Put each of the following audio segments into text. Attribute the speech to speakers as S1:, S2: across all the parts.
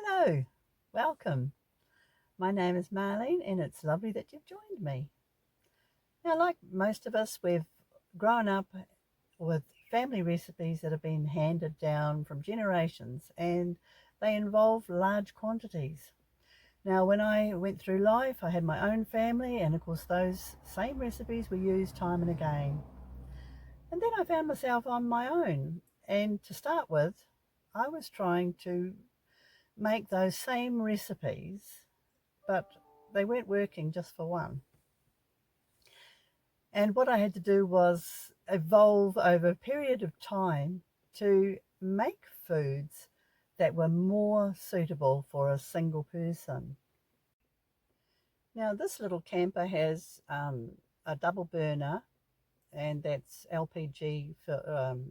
S1: Hello, welcome. My name is Marlene and it's lovely that you've joined me. Now, like most of us, we've grown up with family recipes that have been handed down from generations and they involve large quantities. Now, when I went through life, I had my own family, and of course, those same recipes were used time and again. And then I found myself on my own. And to start with, I was trying to make those same recipes, but they weren't working just for one. And what I had to do was evolve over a period of time to make foods that were more suitable for a single person. Now, this little camper has a double burner, and that's LPG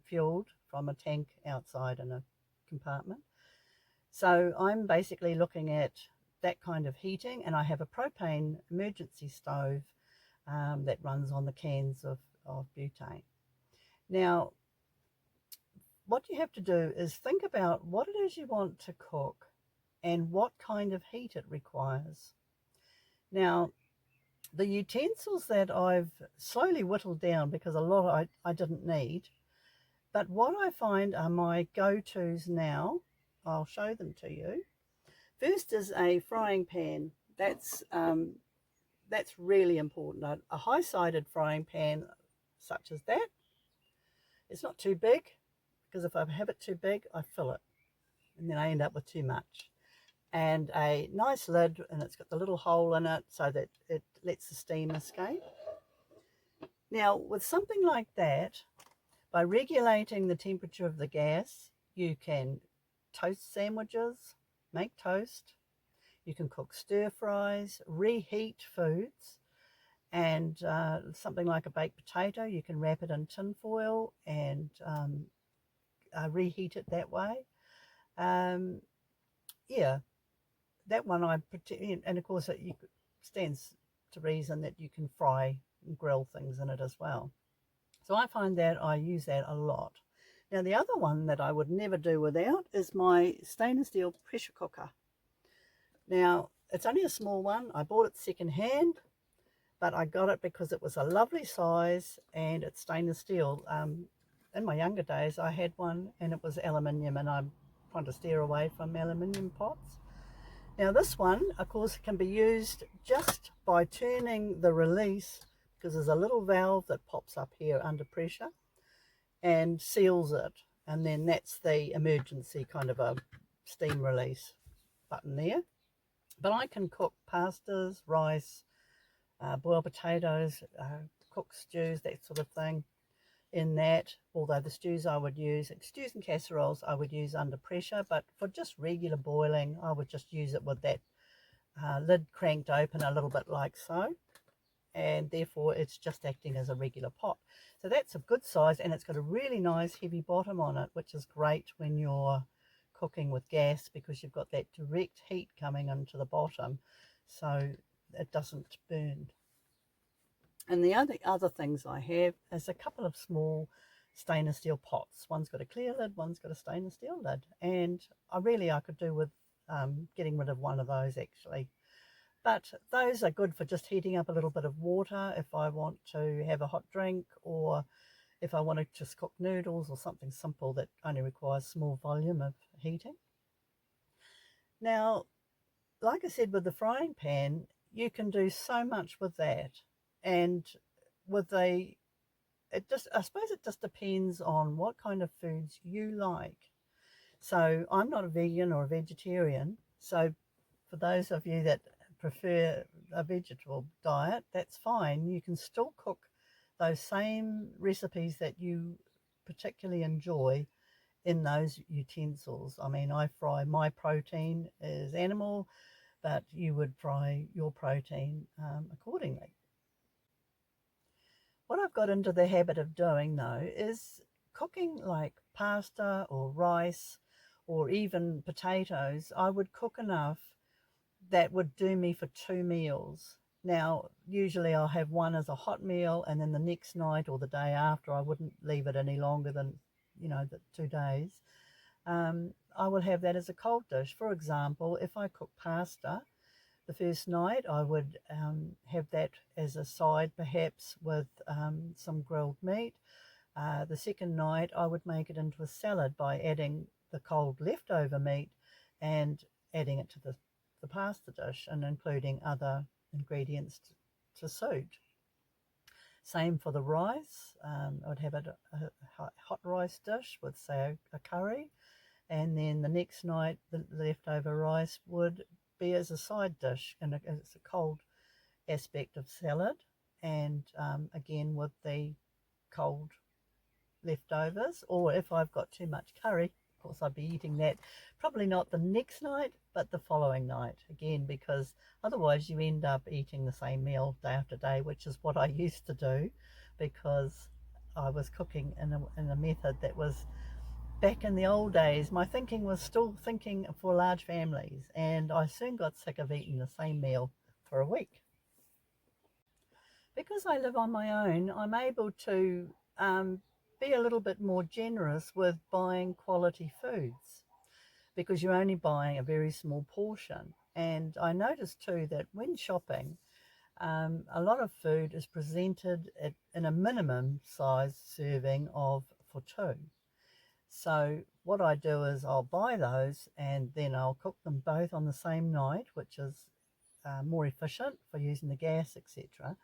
S1: fueled from a tank outside in a compartment. So I'm basically looking at that kind of heating, and I have a propane emergency stove that runs on the cans of butane. Now, what you have to do is think about what it is you want to cook and what kind of heat it requires. Now, the utensils that I've slowly whittled down because a lot I didn't need, but what I find are my go-tos now. I'll show them to you. First is a frying pan. That's really important. A high-sided frying pan such as that. It's not too big, because if I have it too big, I fill it and then I end up with too much. And a nice lid, and it's got the little hole in it so that it lets the steam escape. Now, with something like that, by regulating the temperature of the gas, you can toast sandwiches, make toast, you can cook stir fries, reheat foods, and something like a baked potato, you can wrap it in tin foil and reheat it that way. Yeah, that one and of course it stands to reason that you can fry and grill things in it as well. So I find that I use that a lot. Now, the other one that I would never do without is my stainless steel pressure cooker. Now, it's only a small one. I bought it second hand, but I got it because it was a lovely size and it's stainless steel. In my younger days, I had one and it was aluminium, and I'm trying to steer away from aluminium pots. Now, this one, of course, can be used just by turning the release, because there's a little valve that pops up here under pressure and seals it. And then that's the emergency kind of a steam release button there. But I can cook pastas, rice, boiled potatoes, cook stews, that sort of thing in that. Although the stews and casseroles I would use under pressure, but for just regular boiling, I would just use it with that lid cranked open a little bit like so, and therefore it's just acting as a regular pot. So that's a good size, and it's got a really nice heavy bottom on it, which is great when you're cooking with gas, because you've got that direct heat coming into the bottom so it doesn't burn. And the other things I have is a couple of small stainless steel pots. One's got a clear lid, one's got a stainless steel lid, and I could do with getting rid of one of those actually. But those are good for just heating up a little bit of water if I want to have a hot drink, or if I want to just cook noodles or something simple that only requires small volume of heating. Now, like I said, with the frying pan, you can do so much with that. And with I suppose it just depends on what kind of foods you like. So I'm not a vegan or a vegetarian. So for those of you that prefer a vegetable diet, that's fine. You can still cook those same recipes that you particularly enjoy in those utensils. I mean, my protein is animal, but you would fry your protein accordingly. What I've got into the habit of doing though is cooking like pasta or rice or even potatoes. I would cook enough that would do me for 2 meals. Now, usually I'll have one as a hot meal, and then the next night or the day after, I wouldn't leave it any longer than, the 2 days. I will have that as a cold dish. For example, if I cook pasta the first night, I would have that as a side, perhaps with some grilled meat. The second night, I would make it into a salad by adding the cold leftover meat and adding it to the pasta dish and including other ingredients to suit. Same for the rice. I would have a hot rice dish with, say, a curry, and then the next night the leftover rice would be as a side dish and it's a cold aspect of salad, and again with the cold leftovers. Or if I've got too much curry, of course I'd be eating that probably not the next night but the following night again, because otherwise you end up eating the same meal day after day, which is what I used to do because I was cooking in a method that was back in the old days. My thinking was still thinking for large families, and I soon got sick of eating the same meal for a week. Because I live on my own, I'm able to be a little bit more generous with buying quality foods because you're only buying a very small portion. And I noticed too that when shopping, a lot of food is presented in a minimum size serving of for two. So what I do is I'll buy those and then I'll cook them both on the same night, which is more efficient for using the gas, etc.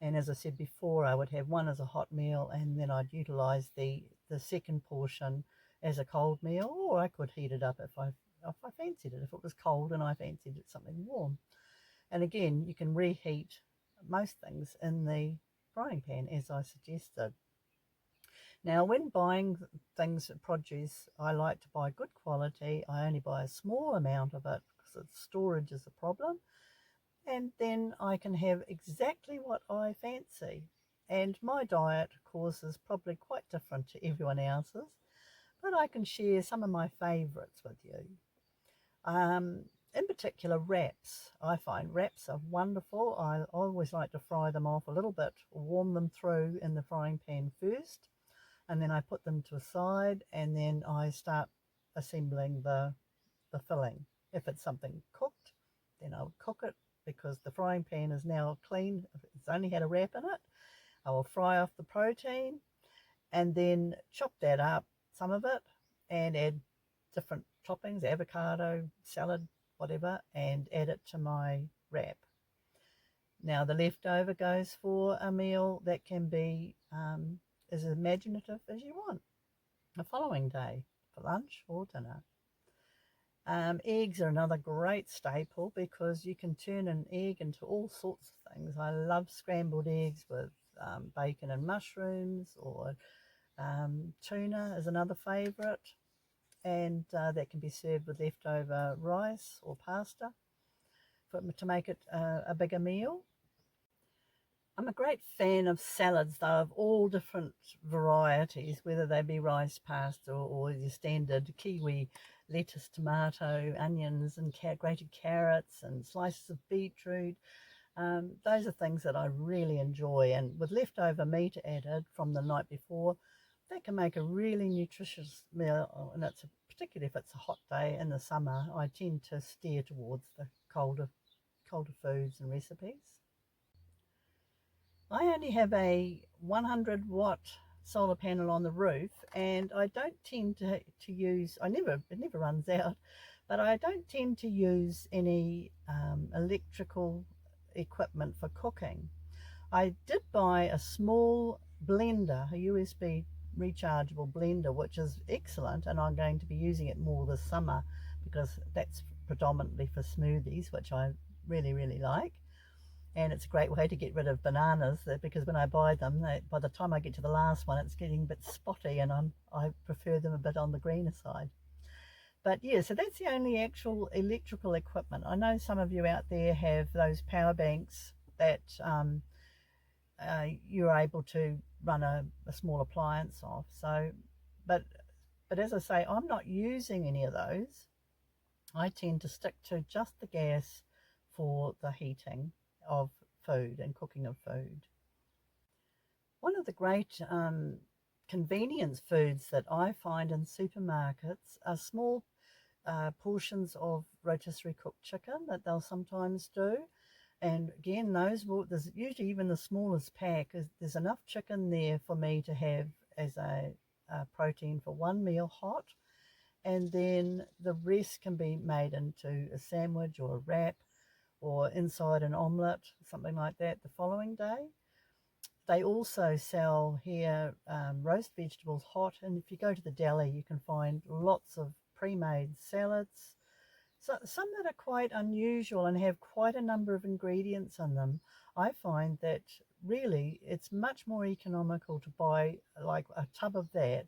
S1: And as I said before, I would have one as a hot meal and then I'd utilise the second portion as a cold meal, or I could heat it up if I fancied it, if it was cold and I fancied it something warm. And again, you can reheat most things in the frying pan as I suggested. Now, when buying things, produce, I like to buy good quality. I only buy a small amount of it because storage is a problem. And then I can have exactly what I fancy. And my diet, of course, is probably quite different to everyone else's, but I can share some of my favourites with you. In particular, wraps. I find wraps are wonderful. I always like to fry them off a little bit, warm them through in the frying pan first, and then I put them to a side, and then I start assembling the filling. If it's something cooked, then I'll cook it because the frying pan is now clean. It's only had a wrap in it. I will fry off the protein and then chop that up, some of it, and add different toppings, avocado, salad, whatever, and add it to my wrap. Now the leftover goes for a meal that can be as imaginative as you want the following day for lunch or dinner. Eggs are another great staple because you can turn an egg into all sorts of things. I love scrambled eggs with bacon and mushrooms, or tuna is another favourite, and that can be served with leftover rice or pasta to make it a bigger meal. I'm a great fan of salads, though, of all different varieties, whether they be rice, pasta, or your standard kiwi, lettuce, tomato, onions, and grated carrots, and slices of beetroot. Those are things that I really enjoy, and with leftover meat added from the night before, that can make a really nutritious meal, and particularly if it's a hot day in the summer, I tend to steer towards the colder foods and recipes. I only have a 100-watt solar panel on the roof, and I don't tend to use, it never runs out, but I don't tend to use any electrical equipment for cooking. I did buy a small blender, a USB rechargeable blender, which is excellent, and I'm going to be using it more this summer because that's predominantly for smoothies, which I really, really like. And it's a great way to get rid of bananas because when I buy them, by the time I get to the last one, it's getting a bit spotty, and I prefer them a bit on the greener side. But yeah, so that's the only actual electrical equipment. I know some of you out there have those power banks that you're able to run a small appliance off. So, but as I say, I'm not using any of those. I tend to stick to just the gas for the heating of food and cooking of food. One of the great convenience foods that I find in supermarkets are small portions of rotisserie cooked chicken that they'll sometimes do. And again, there's usually even the smallest pack, there's enough chicken there for me to have as a protein for one meal hot. And then the rest can be made into a sandwich or a wrap or inside an omelette, something like that the following day. They also sell here roast vegetables hot, and if you go to the deli, you can find lots of pre-made salads. So some that are quite unusual and have quite a number of ingredients in them. I find that really it's much more economical to buy like a tub of that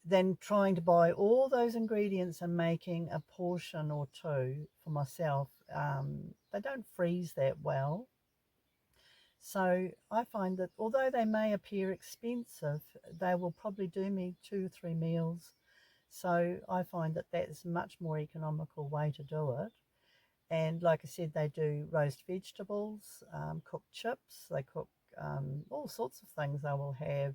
S1: than trying to buy all those ingredients and making a portion or two for myself. They don't freeze that well. So I find that although they may appear expensive, they will probably do me 2 or 3 meals. So I find that that's a much more economical way to do it. And like I said, they do roast vegetables, cook chips, they cook all sorts of things they will have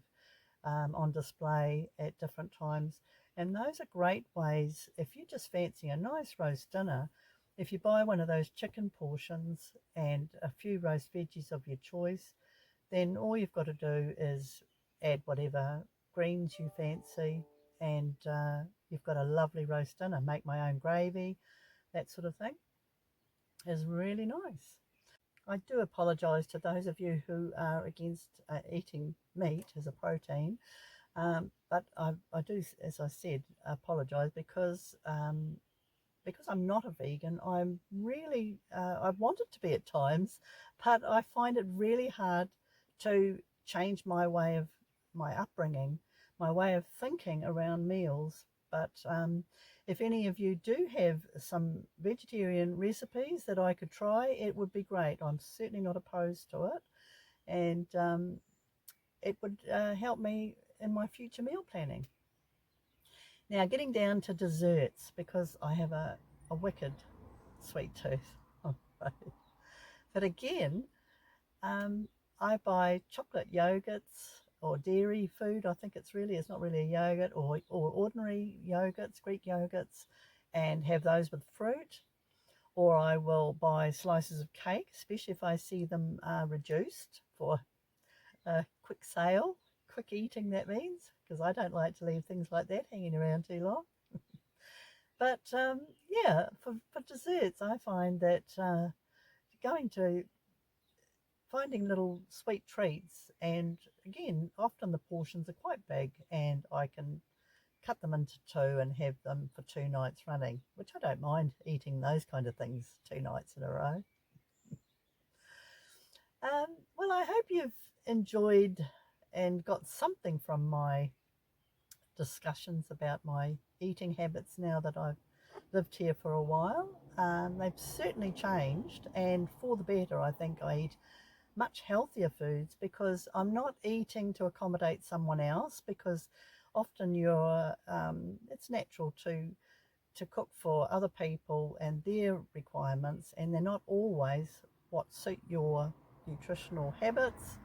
S1: on display at different times. And those are great ways, if you just fancy a nice roast dinner, if you buy one of those chicken portions and a few roast veggies of your choice, then all you've got to do is add whatever greens you fancy, and you've got a lovely roast dinner. Make my own gravy, that sort of thing is really nice. I do apologise to those of you who are against eating meat as a protein, but I do, as I said, apologise because I'm not a vegan. I'm really, I want it to be at times, but I find it really hard to change my upbringing, my way of thinking around meals. But if any of you do have some vegetarian recipes that I could try, it would be great. I'm certainly not opposed to it, and it would help me in my future meal planning. Now, getting down to desserts, because I have a wicked sweet tooth. But again, I buy chocolate yogurts or dairy food. I think it's not really a yogurt, or ordinary yogurts, Greek yogurts, and have those with fruit. Or I will buy slices of cake, especially if I see them reduced for a quick sale, quick eating that means, because I don't like to leave things like that hanging around too long. But yeah, for desserts, I find that going to finding little sweet treats, and again, often the portions are quite big, and I can cut them into two and have them for 2 nights running, which I don't mind eating those kind of things 2 nights in a row. Well, I hope you've enjoyed and got something from my discussions about my eating habits now that I've lived here for a while. They've certainly changed, and for the better. I think I eat much healthier foods because I'm not eating to accommodate someone else, because often it's natural to cook for other people and their requirements, and they're not always what suit your nutritional habits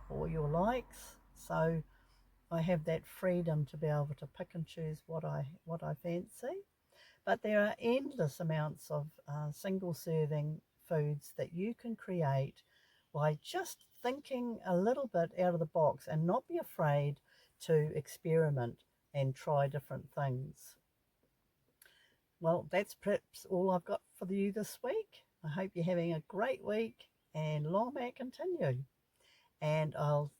S1: or your likes. So I have that freedom to be able to pick and choose what I fancy. But there are endless amounts of single serving foods that you can create by just thinking a little bit out of the box and not be afraid to experiment and try different things. Well, that's perhaps all I've got for you this week. I hope you're having a great week, and long may it continue. And I'll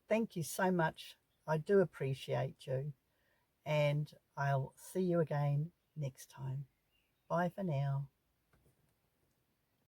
S1: thank you so much. I do appreciate you, and I'll see you again next time. Bye for now.